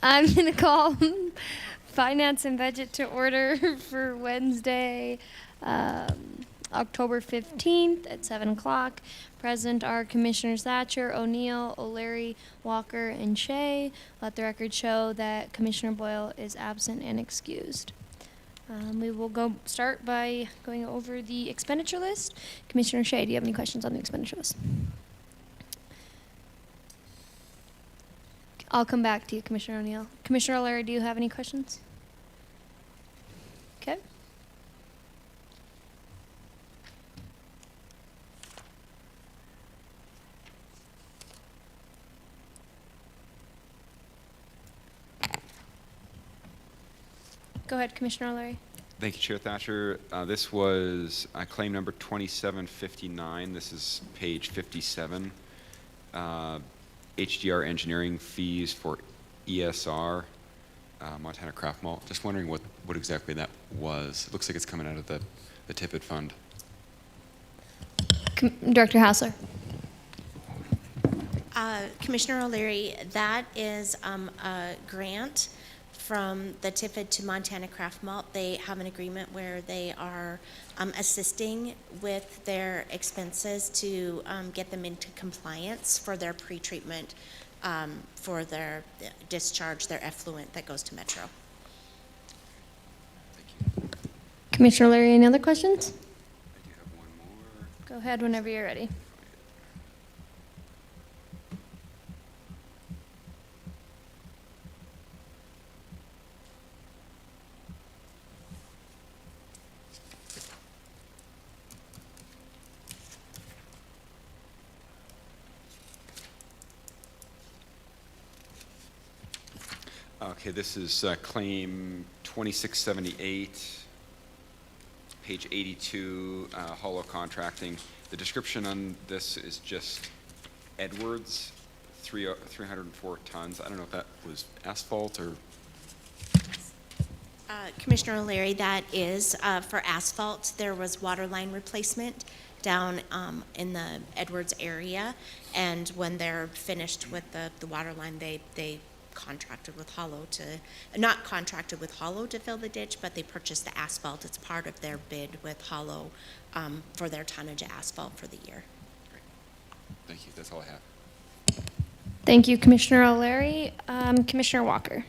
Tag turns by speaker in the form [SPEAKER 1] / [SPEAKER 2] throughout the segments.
[SPEAKER 1] I'm going to call Finance and Budget to order for Wednesday, October 15th at 7 o'clock. Present are Commissioners Thatcher, O'Neill, O'Leary, Walker, and Shea. Let the record show that Commissioner Boyle is absent and excused. We will start by going over the expenditure list. Commissioner Shea, do you have any questions on the expenditure list? I'll come back to you, Commissioner O'Neill. Commissioner O'Leary, do you have any questions? Okay. Go ahead, Commissioner O'Leary.
[SPEAKER 2] Thank you, Chair Thatcher. This was claim number 2759. This is page 57. HDR engineering fees for ESR, Montana Craft Malt. Just wondering what exactly that was. It looks like it's coming out of the Tippett Fund.
[SPEAKER 1] Director Hassler.
[SPEAKER 3] Commissioner O'Leary, that is a grant from the Tippett to Montana Craft Malt. They have an agreement where they are assisting with their expenses to get them into compliance for their pretreatment for their discharge, their effluent that goes to Metro.
[SPEAKER 2] Thank you.
[SPEAKER 1] Commissioner O'Leary, any other questions?
[SPEAKER 2] I do have one more.
[SPEAKER 1] Go ahead whenever you're ready.
[SPEAKER 2] Okay, this is claim 2678, page 82, hollow contracting. The description on this is just Edwards, 304 tons. I don't know if that was asphalt or...
[SPEAKER 3] Commissioner O'Leary, that is for asphalt. There was water line replacement down in the Edwards area, and when they're finished with the water line, they contracted with Hollow to, not contracted with Hollow to fill the ditch, but they purchased the asphalt. It's part of their bid with Hollow for their tonnage of asphalt for the year.
[SPEAKER 2] Great. Thank you. That's all I have.
[SPEAKER 1] Thank you, Commissioner O'Leary. Commissioner Walker.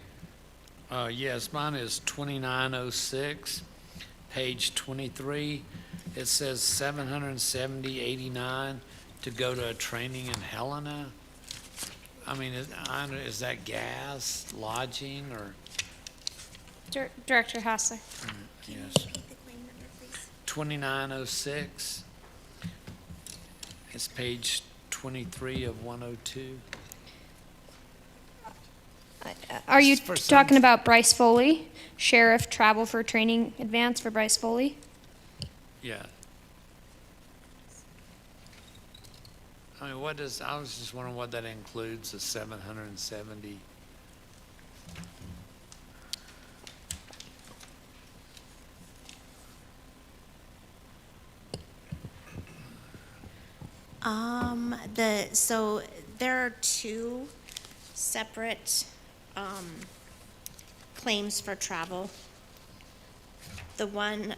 [SPEAKER 4] Yes, mine is 2906, page 23. It says 770.89 to go to a training in Helena. I mean, is that gas, lodging, or?
[SPEAKER 1] Director Hassler.
[SPEAKER 4] Yes. 2906. It's page 23 of 102.
[SPEAKER 1] Are you
[SPEAKER 4] For some-
[SPEAKER 1] talking about Bryce Foley? Sheriff travel for training advance for Bryce Foley?
[SPEAKER 4] Yeah. I mean, I was just wondering what that includes, the 770.
[SPEAKER 3] So there are two separate claims for travel. The one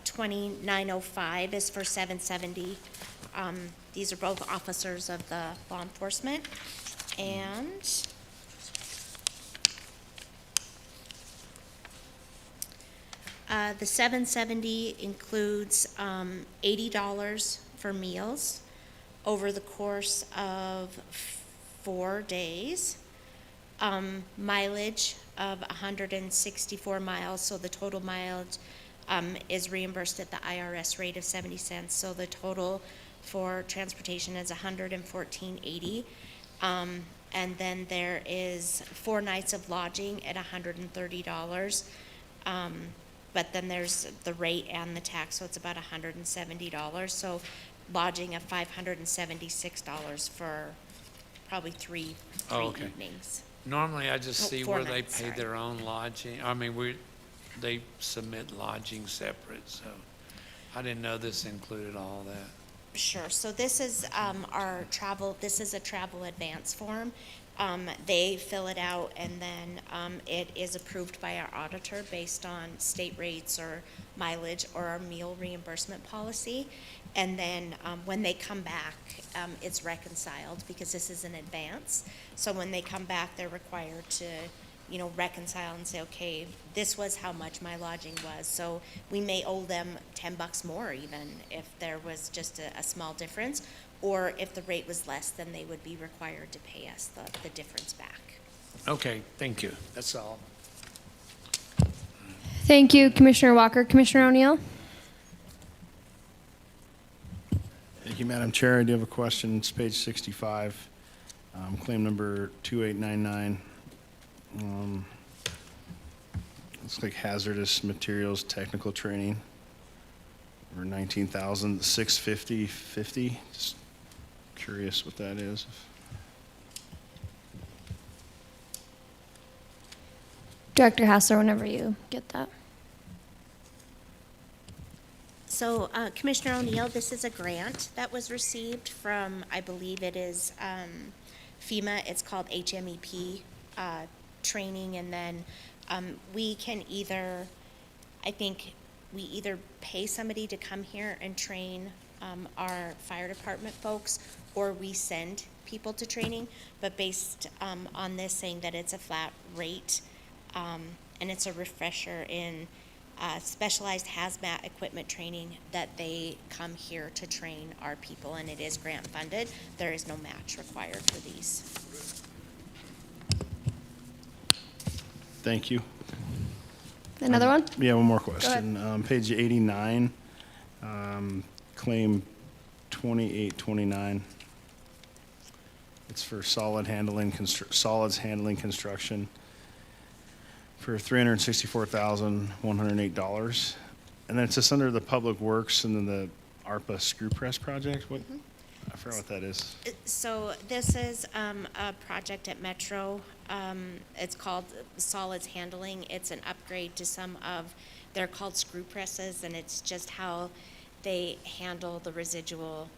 [SPEAKER 3] 2905 is for 770. These are both officers of the law enforcement, and the 770 includes $80 for meals over the course of 4 days, mileage of 164 miles, so the total mileage is reimbursed at the IRS rate of 70 cents, so the total for transportation is $114.80. And then there is 4 nights of lodging at $130. But then there's the rate and the tax, so it's about $170. So lodging of $576 for probably three
[SPEAKER 4] okay.
[SPEAKER 3] evenings.
[SPEAKER 4] Normally, I just see
[SPEAKER 3] 4
[SPEAKER 4] where they
[SPEAKER 3] nights,
[SPEAKER 4] pay
[SPEAKER 3] sorry.
[SPEAKER 4] their own lodging. I mean, they submit lodging separate, so I didn't know this included all that.
[SPEAKER 3] Sure. So this is our travel. This is a travel advance form. They fill it out, and then it is approved by our auditor based on state rates or mileage or our meal reimbursement policy. And then when they come back, it's reconciled because this is in advance. So when they come back, they're required to, reconcile and say, okay, this was how much my lodging was. So we may owe them $10 more even if there was just a small difference. Or if the rate was less, then they would be required to pay us the difference back.
[SPEAKER 4] Okay, thank you. That's all.
[SPEAKER 1] Thank you, Commissioner Walker. Commissioner O'Neill?
[SPEAKER 5] Thank you, Madam Chair. I do have a question. It's page 65, claim number 2899. Looks like hazardous materials technical training for $19,650.50. Just curious what that is.
[SPEAKER 1] Director Hassler, whenever you get that.
[SPEAKER 3] So Commissioner O'Neill, this is a grant that was received from, I believe it is FEMA. It's called HMEP training. And then we can either, I think we either pay somebody to come here and train our fire department folks, or we send people to training. But based on this saying that it's a flat rate, and it's a refresher in specialized hazmat equipment training that they come here to train our people, and it is grant funded. There is no match required for these.
[SPEAKER 5] Thank you.
[SPEAKER 1] Another one?
[SPEAKER 5] Yeah, one more question. Page 89, claim 2829. It's for solids handling construction for $364,108. And then it's just under the Public Works and then the ARPA screw press project. What? I forgot what that is.
[SPEAKER 3] So this is a project at Metro. It's called Solids Handling. It's an upgrade to some of, they're called screw presses, and it's just how they handle the residual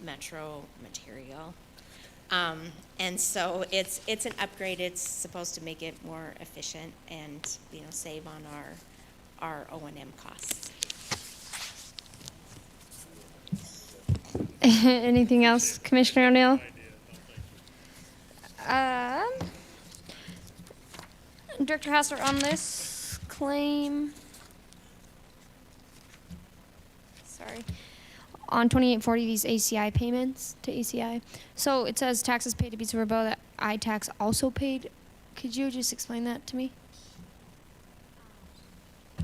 [SPEAKER 3] Metro material. And so it's an upgrade. It's supposed to make it more efficient and, save on our O&M costs.
[SPEAKER 1] Anything else, Commissioner O'Neill? Director Hassler, on this claim, on 2840, these ACI payments to ACI. So it says taxes paid to Butte-Silver that iTax also paid. Could you just explain that to me?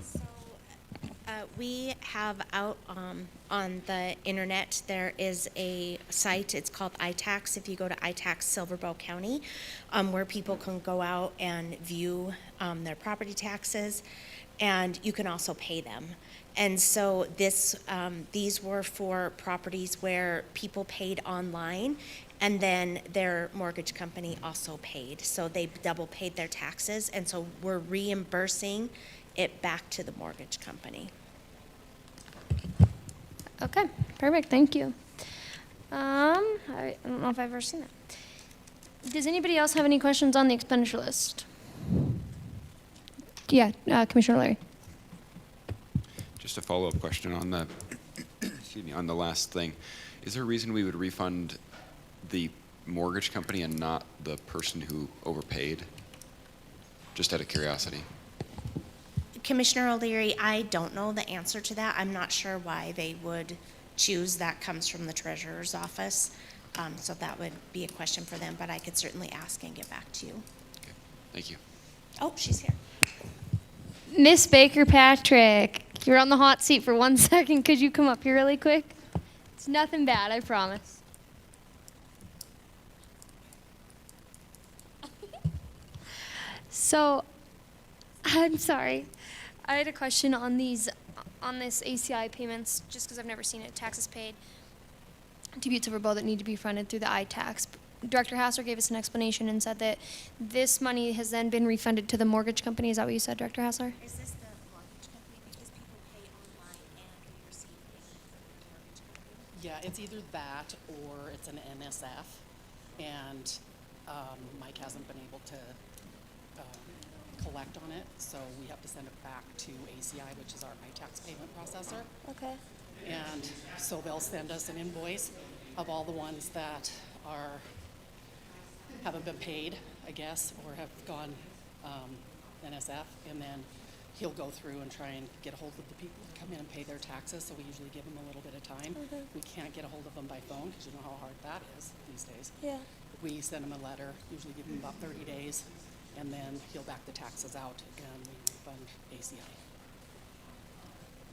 [SPEAKER 3] So we have out on the internet, there is a site, it's called iTax. If you go to iTax Silverbow County, where people can go out and view their property taxes, and you can also pay them. And so these were for properties where people paid online, and then their mortgage company also paid. So they double paid their taxes, and so we're reimbursing it back to the mortgage company.
[SPEAKER 1] Okay, perfect. Thank you. I don't know if I've ever seen that. Does anybody else have any questions on the expenditure list? Yeah, Commissioner Larry.
[SPEAKER 2] Just a follow-up question on the, excuse me, on the last thing. Is there a reason we would refund the mortgage company and not the person who overpaid? Just out of curiosity.
[SPEAKER 3] Commissioner O'Leary, I don't know the answer to that. I'm not sure why they would choose. That comes from the treasurer's office. So that would be a question for them, but I could certainly ask and get back to you.
[SPEAKER 2] Okay, thank you.
[SPEAKER 3] Oh, she's here.
[SPEAKER 1] Miss Baker Patrick, you're on the hot seat for 1 second. Could you come up here really quick? It's nothing bad, I promise. So, I'm sorry. I had a question on this ACI payments, just because I've never seen it. Taxes paid to Butte-Silver that need to be funded through the iTax. Director Hassler gave us an explanation and said that this money has then been refunded to the mortgage company. Is that what you said, Director Hassler?
[SPEAKER 3] Is this the mortgage company? Because people pay online and we receive payment from the mortgage company.
[SPEAKER 6] Yeah, it's either that or it's an MSF. And Mike hasn't been able to collect on it, so we have to send it back to ACI, which is our My Tax Payment Processor.
[SPEAKER 1] Okay.
[SPEAKER 6] And so they'll send us an invoice of all the ones that haven't been paid, I guess, or have gone NSF, and then he'll go through and try and get a hold of the people to come in and pay their taxes, so we usually give them a little bit of time.
[SPEAKER 1] Okay.
[SPEAKER 6] We can't get a hold of them by phone, because you know how hard that is these days.
[SPEAKER 1] Yeah.
[SPEAKER 6] We send them a letter, usually give them about 30 days, and then he'll back the taxes out, and we refund ACI.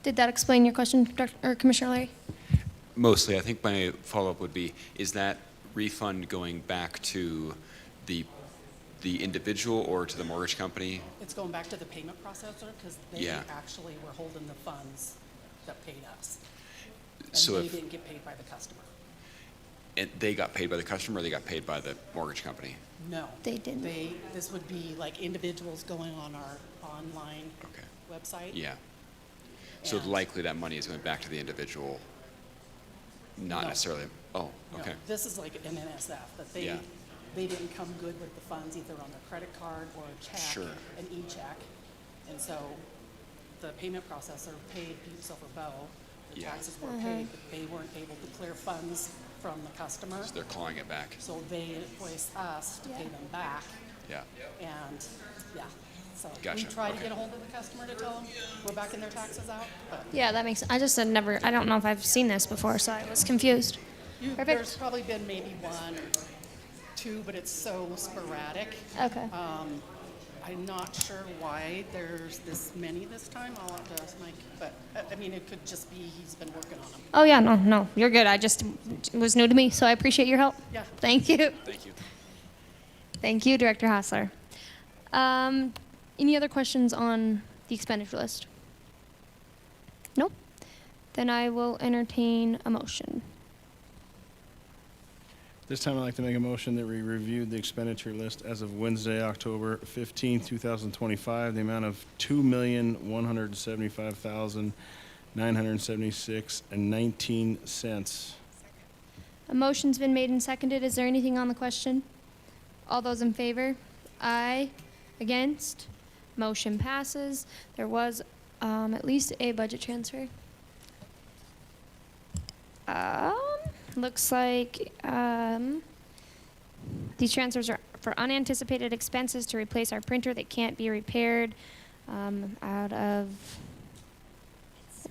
[SPEAKER 1] Did that explain your question, Commissioner Larry?
[SPEAKER 2] Mostly, I think my follow-up would be, is that refund going back to the individual or to the mortgage company?
[SPEAKER 6] It's going back to the payment processor, because they
[SPEAKER 2] Yeah.
[SPEAKER 6] actually were holding the funds that paid us. And
[SPEAKER 2] So
[SPEAKER 6] they
[SPEAKER 2] if-
[SPEAKER 6] didn't get paid by the customer.
[SPEAKER 2] And they got paid by the customer, or they got paid by the mortgage company?
[SPEAKER 6] No.
[SPEAKER 1] They didn't.
[SPEAKER 6] This would be like individuals going on our online
[SPEAKER 2] Okay.
[SPEAKER 6] website.
[SPEAKER 2] Yeah. So
[SPEAKER 6] And-
[SPEAKER 2] likely that money is going back to the individual, not
[SPEAKER 6] No.
[SPEAKER 2] necessarily, oh,
[SPEAKER 6] No,
[SPEAKER 2] okay.
[SPEAKER 6] this is like an NSF, that
[SPEAKER 2] Yeah.
[SPEAKER 6] they didn't come good with the funds either on their credit card or a check.
[SPEAKER 2] Sure.
[SPEAKER 6] An e-check. And so the payment processor paid Butte-Silver Bow. The
[SPEAKER 2] Yeah.
[SPEAKER 6] taxes were paid, but they weren't able to clear funds from the customer.
[SPEAKER 2] So they're clawing it back.
[SPEAKER 6] So they invoiced us to pay
[SPEAKER 1] Yeah.
[SPEAKER 6] them back,
[SPEAKER 2] Yeah.
[SPEAKER 6] and, yeah. So we
[SPEAKER 2] Gotcha,
[SPEAKER 6] try to
[SPEAKER 2] okay.
[SPEAKER 6] get a hold of the customer to tell them we're backing their taxes out, but
[SPEAKER 1] Yeah, that makes, I just had never, I don't know if I've seen this before, so I was confused.
[SPEAKER 6] there's
[SPEAKER 1] Perfect.
[SPEAKER 6] probably been maybe one or two, but it's so sporadic.
[SPEAKER 1] Okay.
[SPEAKER 6] I'm not sure why there's this many this time. I'll have to ask Mike, but I mean, it could just be he's been working on them.
[SPEAKER 1] Oh, yeah, no, you're good. I just, it was new to me, so I appreciate your help.
[SPEAKER 6] Yeah.
[SPEAKER 1] Thank you.
[SPEAKER 2] Thank you.
[SPEAKER 1] Thank you, Director Hassler. Any other questions on the expenditure list? Nope. Then I will entertain a motion.
[SPEAKER 5] This time, I'd like to make a motion that we reviewed the expenditure list as of Wednesday, October 15th, 2025, the amount of $2,175,976.19.
[SPEAKER 1] A motion's been made and seconded. Is there anything on the question? All those in favor? Aye. Against? Motion passes. There was at least a budget transfer. Looks like these transfers are for unanticipated expenses to replace our printer that can't be repaired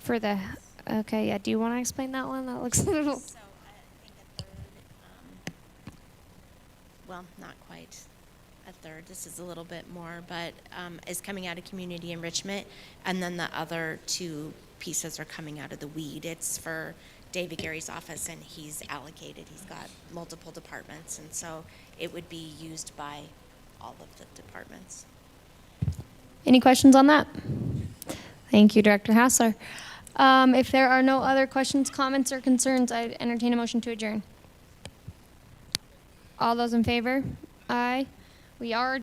[SPEAKER 1] okay, yeah, do you want to explain that one? That looks a little...
[SPEAKER 3] So I think a third, well, not quite a third, this is a little bit more, but is coming out of community enrichment, and then the other two pieces are coming out of the weed. It's for David Gary's office, and he's allocated, he's got multiple departments, and so it would be used by all of the departments.
[SPEAKER 1] Any questions on that? Thank you, Director Hassler. If there are no other questions, comments, or concerns, I'd entertain a motion to adjourn. All those in favor? Aye. We are